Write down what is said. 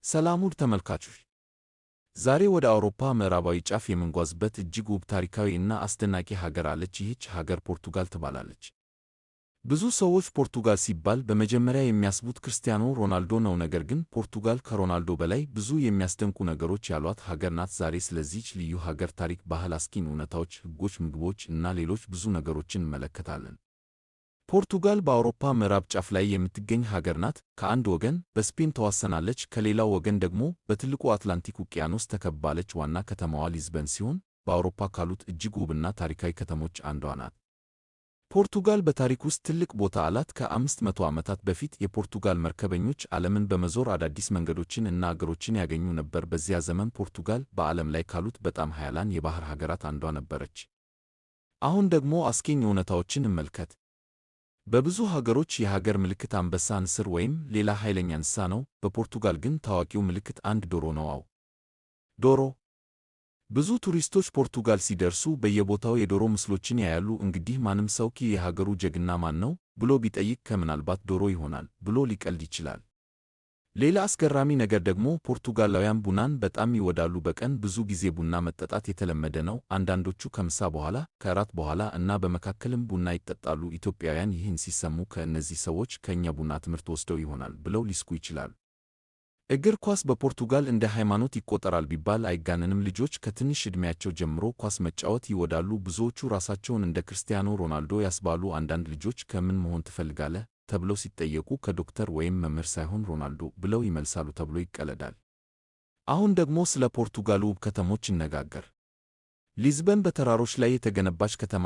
ሰላም ውድ ተመልካቾች፣ ዛሬ ወደ አውሮፓ ምዕራባዊ ጫፍ የምንጓዝበት እጅግ ውብ ታሪካዊ እና አስደናቂ ሀገር አለች። ይህች ሀገር ፖርቱጋል ትባላለች። ብዙ ሰዎች ፖርቱጋል ሲባል በመጀመሪያ የሚያስቡት ክርስቲያኖ ሮናልዶ ነው። ነገር ግን ፖርቱጋል ከሮናልዶ በላይ ብዙ የሚያስደንቁ ነገሮች ያሏት ሀገር ናት። ዛሬ ስለዚህች ልዩ ሀገር ታሪክ፣ ባህል፣ አስቂኝ እውነታዎች፣ ሕጎች፣ ምግቦች እና ሌሎች ብዙ ነገሮችን እንመለከታለን። ፖርቱጋል በአውሮፓ ምዕራብ ጫፍ ላይ የምትገኝ ሀገር ናት። ከአንድ ወገን በስፔን ተዋሰናለች፣ ከሌላው ወገን ደግሞ በትልቁ አትላንቲክ ውቅያኖስ ተከብባለች። ዋና ከተማዋ ሊዝበን ሲሆን በአውሮፓ ካሉት እጅግ ውብና ታሪካዊ ከተሞች አንዷ ናት። ፖርቱጋል በታሪክ ውስጥ ትልቅ ቦታ አላት። ከ500 ዓመታት በፊት የፖርቱጋል መርከበኞች ዓለምን በመዞር አዳዲስ መንገዶችን እና አገሮችን ያገኙ ነበር። በዚያ ዘመን ፖርቱጋል በዓለም ላይ ካሉት በጣም ኃያላን የባሕር ሀገራት አንዷ ነበረች። አሁን ደግሞ አስቂኝ እውነታዎችን እንመልከት። በብዙ ሀገሮች የሀገር ምልክት አንበሳ፣ ንስር ወይም ሌላ ኃይለኛ እንስሳ ነው። በፖርቱጋል ግን ታዋቂው ምልክት አንድ ዶሮ ነው። አዎ ዶሮ። ብዙ ቱሪስቶች ፖርቱጋል ሲደርሱ በየቦታው የዶሮ ምስሎችን ያያሉ። እንግዲህ ማንም ሰው የሀገሩ ጀግና ማን ነው ብሎ ቢጠይቅ ከምናልባት ዶሮ ይሆናል ብሎ ሊቀልድ ይችላል። ሌላ አስገራሚ ነገር ደግሞ ፖርቱጋላውያን ቡናን በጣም ይወዳሉ። በቀን ብዙ ጊዜ ቡና መጠጣት የተለመደ ነው። አንዳንዶቹ ከምሳ በኋላ፣ ከእራት በኋላ እና በመካከልም ቡና ይጠጣሉ። ኢትዮጵያውያን ይህን ሲሰሙ ከእነዚህ ሰዎች ከእኛ ቡና ትምህርት ወስደው ይሆናል ብለው ሊስቁ ይችላሉ። እግር ኳስ በፖርቱጋል እንደ ሃይማኖት ይቆጠራል ቢባል አይጋነንም። ልጆች ከትንሽ ዕድሜያቸው ጀምሮ ኳስ መጫወት ይወዳሉ። ብዙዎቹ ራሳቸውን እንደ ክርስቲያኖ ሮናልዶ ያስባሉ። አንዳንድ ልጆች ከምን መሆን ትፈልጋለህ ተብለው ሲጠየቁ ከዶክተር ወይም መምህር ሳይሆን ሮናልዶ ብለው ይመልሳሉ ተብሎ ይቀለዳል። አሁን ደግሞ ስለ ፖርቱጋል ውብ ከተሞች እንነጋገር። ሊዝበን በተራሮች ላይ የተገነባች ከተማ